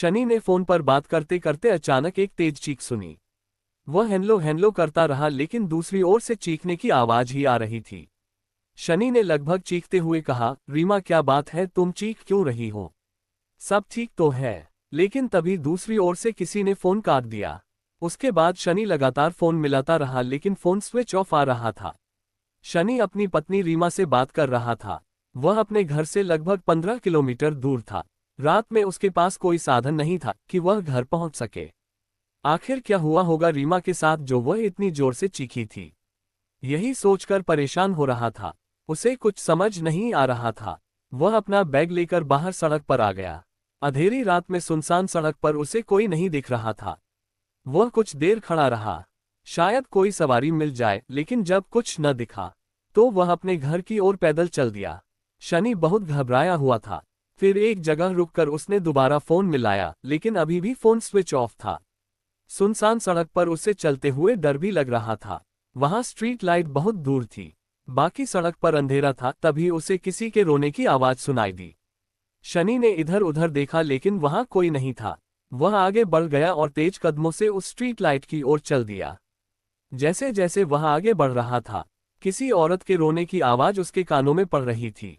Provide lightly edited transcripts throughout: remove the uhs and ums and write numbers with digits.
शनि ने फोन पर बात करते करते अचानक एक तेज चीख सुनी। वह हेलो हेलो करता रहा लेकिन दूसरी ओर से चीखने की आवाज ही आ रही थी। शनि ने लगभग चीखते हुए कहा, रीमा क्या बात है, तुम चीख क्यों रही हो? सब ठीक तो है। लेकिन तभी दूसरी ओर से किसी ने फोन काट दिया। उसके बाद शनि लगातार फोन मिलाता रहा लेकिन फोन स्विच ऑफ आ रहा था। शनि अपनी पत्नी रीमा से बात कर रहा था। वह अपने घर से लगभग 15 किलोमीटर दूर था। रात में उसके पास कोई साधन नहीं था कि वह घर पहुंच सके। आखिर क्या हुआ होगा रीमा के साथ जो वह इतनी जोर से चीखी थी? यही सोचकर परेशान हो रहा था। उसे कुछ समझ नहीं आ रहा था। वह अपना बैग लेकर बाहर सड़क पर आ गया। अंधेरी रात में सुनसान सड़क पर उसे कोई नहीं दिख रहा था। वह कुछ देर खड़ा रहा, शायद कोई सवारी मिल जाए, लेकिन जब कुछ न दिखा तो वह अपने घर की ओर पैदल चल दिया। शनि बहुत घबराया हुआ था। फिर एक जगह रुककर उसने दोबारा फोन मिलाया लेकिन अभी भी फोन स्विच ऑफ था। सुनसान सड़क पर उसे चलते हुए डर भी लग रहा था। वहां स्ट्रीट लाइट बहुत दूर थी। बाकी सड़क पर अंधेरा था। तभी उसे किसी के रोने की आवाज सुनाई दी। शनि ने इधर उधर देखा लेकिन वहां कोई नहीं था। वह आगे बढ़ गया और तेज कदमों से उस स्ट्रीट लाइट की ओर चल दिया। जैसे जैसे वह आगे बढ़ रहा था, किसी औरत के रोने की आवाज उसके कानों में पड़ रही थी।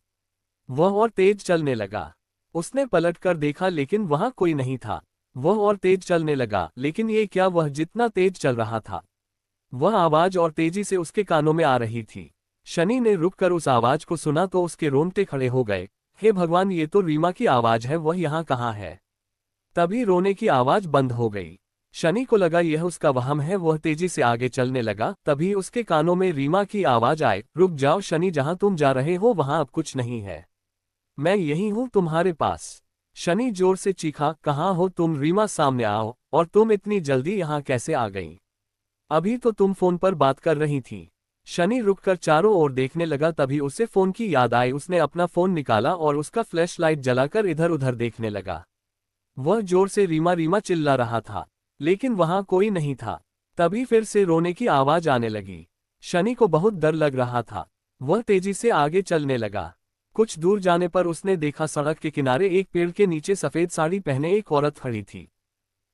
वह और तेज चलने लगा। उसने पलटकर देखा लेकिन वहां कोई नहीं था। वह और तेज चलने लगा लेकिन ये क्या, वह जितना तेज चल रहा था वह आवाज और तेजी से उसके कानों में आ रही थी। शनि ने रुककर उस आवाज को सुना तो उसके रोंगटे खड़े हो गए। हे भगवान, ये तो रीमा की आवाज है, वह यहाँ कहाँ है? तभी रोने की आवाज बंद हो गई। शनि को लगा यह उसका वहम है। वह तेजी से आगे चलने लगा। तभी उसके कानों में रीमा की आवाज आए, रुक जाओ शनि, जहां तुम जा रहे हो वहां अब कुछ नहीं है। मैं यही हूं तुम्हारे पास। शनि जोर से चीखा, कहाँ हो तुम? रीमा सामने आओ। और तुम इतनी जल्दी यहाँ कैसे आ गई? अभी तो तुम फोन पर बात कर रही थी। शनि रुककर चारों ओर देखने लगा। तभी उसे फोन की याद आई। उसने अपना फोन निकाला और उसका फ्लैश लाइट जलाकर इधर उधर देखने लगा। वह जोर से रीमा रीमा चिल्ला रहा था लेकिन वहां कोई नहीं था। तभी फिर से रोने की आवाज आने लगी। शनि को बहुत डर लग रहा था। वह तेजी से आगे चलने लगा। कुछ दूर जाने पर उसने देखा सड़क के किनारे एक पेड़ के नीचे सफेद साड़ी पहने एक औरत खड़ी थी।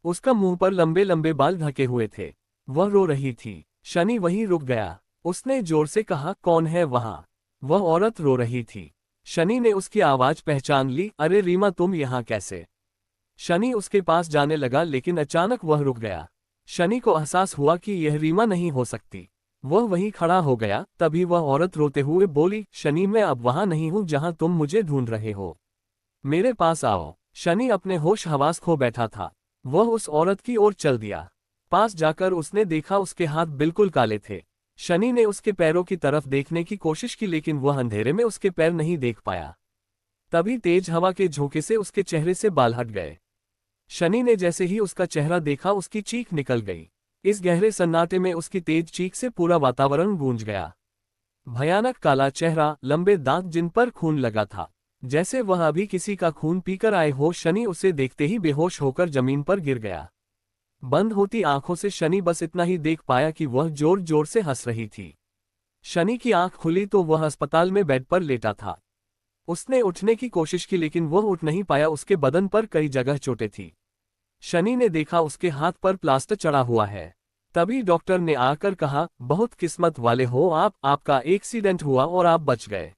उसका मुंह पर लंबे लंबे बाल ढके हुए थे। वह रो रही थी। शनि वहीं रुक गया। उसने जोर से कहा, कौन है वहां? वह औरत रो रही थी। शनि ने उसकी आवाज पहचान ली। अरे रीमा, तुम यहाँ कैसे? शनि उसके पास जाने लगा लेकिन अचानक वह रुक गया। शनि को एहसास हुआ कि यह रीमा नहीं हो सकती। वह वहीं खड़ा हो गया। तभी वह औरत रोते हुए बोली, शनि, मैं अब वहां नहीं हूं जहां तुम मुझे ढूंढ रहे हो। मेरे पास आओ। शनि अपने होश हवास खो बैठा था। वह उस औरत की ओर चल दिया। पास जाकर उसने देखा उसके हाथ बिल्कुल काले थे। शनि ने उसके पैरों की तरफ देखने की कोशिश की लेकिन वह अंधेरे में उसके पैर नहीं देख पाया। तभी तेज हवा के झोंके से उसके चेहरे से बाल हट गए। शनि ने जैसे ही उसका चेहरा देखा उसकी चीख निकल गई। इस गहरे सन्नाटे में उसकी तेज चीख से पूरा वातावरण गूंज गया। भयानक काला चेहरा, लंबे दांत जिन पर खून लगा था, जैसे वह अभी किसी का खून पीकर आए हो। शनि उसे देखते ही बेहोश होकर जमीन पर गिर गया। बंद होती आंखों से शनि बस इतना ही देख पाया कि वह जोर जोर से हंस रही थी। शनि की आंख खुली तो वह अस्पताल में बेड पर लेटा था। उसने उठने की कोशिश की लेकिन वह उठ नहीं पाया। उसके बदन पर कई जगह चोटें थी। शनि ने देखा उसके हाथ पर प्लास्टर चढ़ा हुआ है। तभी डॉक्टर ने आकर कहा, बहुत किस्मत वाले हो आप, आपका एक्सीडेंट हुआ और आप बच गए।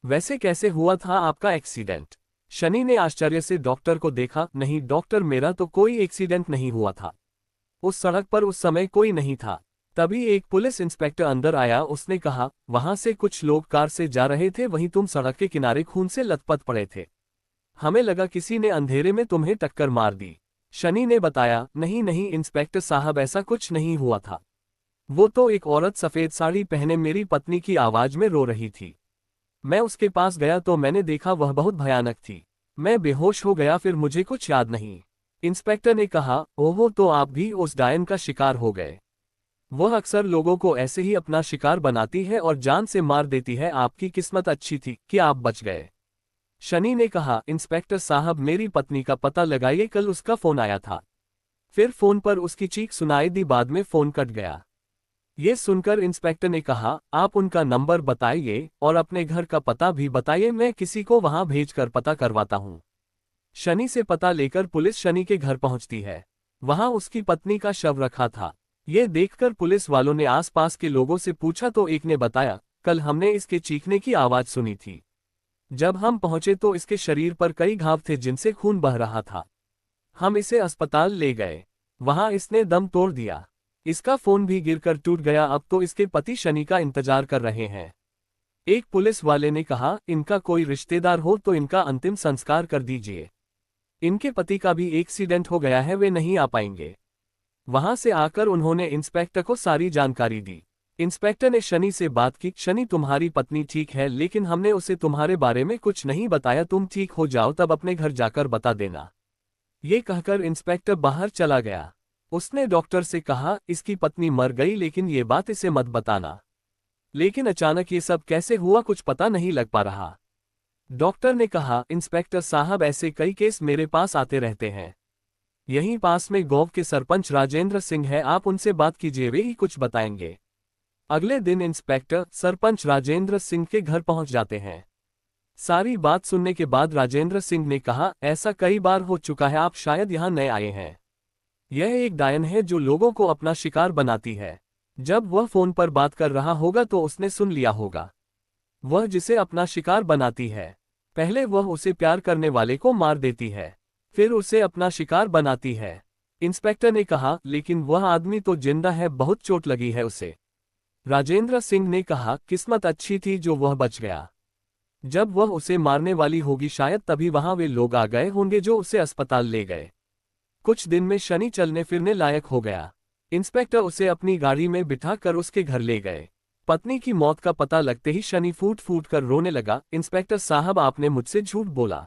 वैसे कैसे हुआ था आपका एक्सीडेंट? शनि ने आश्चर्य से डॉक्टर को देखा। नहीं डॉक्टर, मेरा तो कोई एक्सीडेंट नहीं हुआ था। उस सड़क पर उस समय कोई नहीं था। तभी एक पुलिस इंस्पेक्टर अंदर आया। उसने कहा, वहां से कुछ लोग कार से जा रहे थे, वहीं तुम सड़क के किनारे खून से लथपथ पड़े थे। हमें लगा किसी ने अंधेरे में तुम्हें टक्कर मार दी। शनि ने बताया, नहीं नहीं इंस्पेक्टर साहब, ऐसा कुछ नहीं हुआ था। वो तो एक औरत सफेद साड़ी पहने मेरी पत्नी की आवाज में रो रही थी। मैं उसके पास गया तो मैंने देखा वह बहुत भयानक थी। मैं बेहोश हो गया, फिर मुझे कुछ याद नहीं। इंस्पेक्टर ने कहा, ओहो, तो आप भी उस डायन का शिकार हो गए। वह अक्सर लोगों को ऐसे ही अपना शिकार बनाती है और जान से मार देती है। आपकी किस्मत अच्छी थी कि आप बच गए। शनि ने कहा, इंस्पेक्टर साहब, मेरी पत्नी का पता लगाइए, कल उसका फोन आया था। फिर फोन पर उसकी चीख सुनाई दी। बाद में फोन कट गया। ये सुनकर इंस्पेक्टर ने कहा, आप उनका नंबर बताइए और अपने घर का पता भी बताइए, मैं किसी को वहां भेजकर पता करवाता हूं। शनि से पता लेकर पुलिस शनि के घर पहुंचती है। वहां उसकी पत्नी का शव रखा था। ये देखकर पुलिस वालों ने आसपास के लोगों से पूछा तो एक ने बताया, कल हमने इसके चीखने की आवाज सुनी थी। जब हम पहुंचे तो इसके शरीर पर कई घाव थे जिनसे खून बह रहा था। हम इसे अस्पताल ले गए। वहां इसने दम तोड़ दिया। इसका फोन भी गिरकर टूट गया। अब तो इसके पति शनि का इंतजार कर रहे हैं। एक पुलिस वाले ने कहा, इनका कोई रिश्तेदार हो तो इनका अंतिम संस्कार कर दीजिए। इनके पति का भी एक्सीडेंट हो गया है, वे नहीं आ पाएंगे। वहां से आकर उन्होंने इंस्पेक्टर को सारी जानकारी दी। इंस्पेक्टर ने शनि से बात की, शनि तुम्हारी पत्नी ठीक है, लेकिन हमने उसे तुम्हारे बारे में कुछ नहीं बताया। तुम ठीक हो जाओ तब अपने घर जाकर बता देना। ये कहकर इंस्पेक्टर बाहर चला गया। उसने डॉक्टर से कहा, इसकी पत्नी मर गई लेकिन ये बात इसे मत बताना। लेकिन अचानक ये सब कैसे हुआ कुछ पता नहीं लग पा रहा। डॉक्टर ने कहा, इंस्पेक्टर साहब ऐसे कई केस मेरे पास आते रहते हैं। यहीं पास में गांव के सरपंच राजेंद्र सिंह है, आप उनसे बात कीजिए, वे ही कुछ बताएंगे। अगले दिन इंस्पेक्टर सरपंच राजेंद्र सिंह के घर पहुंच जाते हैं। सारी बात सुनने के बाद राजेंद्र सिंह ने कहा, ऐसा कई बार हो चुका है, आप शायद यहां नए आए हैं। यह एक डायन है जो लोगों को अपना शिकार बनाती है। जब वह फोन पर बात कर रहा होगा तो उसने सुन लिया होगा। वह जिसे अपना शिकार बनाती है, पहले वह उसे प्यार करने वाले को मार देती है, फिर उसे अपना शिकार बनाती है। इंस्पेक्टर ने कहा, लेकिन वह आदमी तो जिंदा है, बहुत चोट लगी है उसे। राजेंद्र सिंह ने कहा, किस्मत अच्छी थी जो वह बच गया। जब वह उसे मारने वाली होगी शायद तभी वहां वे लोग आ गए होंगे जो उसे अस्पताल ले गए। कुछ दिन में शनि चलने फिरने लायक हो गया। इंस्पेक्टर उसे अपनी गाड़ी में बिठाकर उसके घर ले गए। पत्नी की मौत का पता लगते ही शनि फूट फूट कर रोने लगा। इंस्पेक्टर साहब, आपने मुझसे झूठ बोला।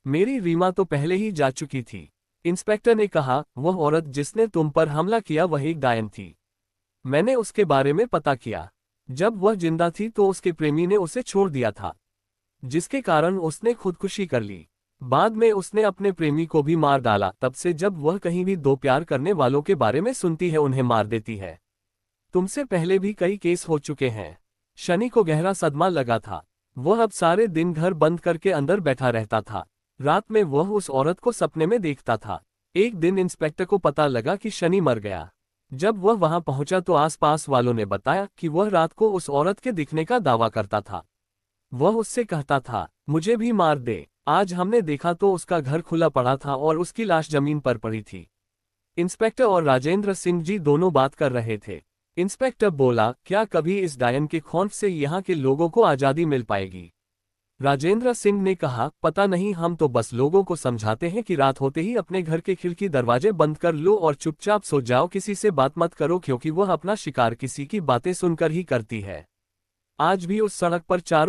मेरी रीमा तो पहले ही जा चुकी थी। इंस्पेक्टर ने कहा, वह औरत जिसने तुम पर हमला किया वह एक डायन थी। मैंने उसके बारे में पता किया। जब वह जिंदा थी तो उसके प्रेमी ने उसे छोड़ दिया था, जिसके कारण उसने खुदकुशी कर ली। बाद में उसने अपने प्रेमी को भी मार डाला। तब से जब वह कहीं भी दो प्यार करने वालों के बारे में सुनती है उन्हें मार देती है। तुमसे पहले भी कई केस हो चुके हैं। शनि को गहरा सदमा लगा था। वह अब सारे दिन घर बंद करके अंदर बैठा रहता था। रात में वह उस औरत को सपने में देखता था। एक दिन इंस्पेक्टर को पता लगा कि शनि मर गया। जब वह वहां पहुंचा तो आसपास वालों ने बताया कि वह रात को उस औरत के दिखने का दावा करता था। वह उससे कहता था, मुझे भी मार दे। आज हमने देखा तो उसका घर खुला पड़ा था और उसकी लाश जमीन पर पड़ी थी। इंस्पेक्टर और राजेंद्र सिंह जी दोनों बात कर रहे थे। इंस्पेक्टर बोला, क्या कभी इस डायन के खौफ से यहाँ के लोगों को आज़ादी मिल पाएगी? राजेंद्र सिंह ने कहा, पता नहीं, हम तो बस लोगों को समझाते हैं कि रात होते ही अपने घर के खिड़की दरवाजे बंद कर लो और चुपचाप सो जाओ, किसी से बात मत करो, क्योंकि वह अपना शिकार किसी की बातें सुनकर ही करती है। आज भी उस सड़क पर चारों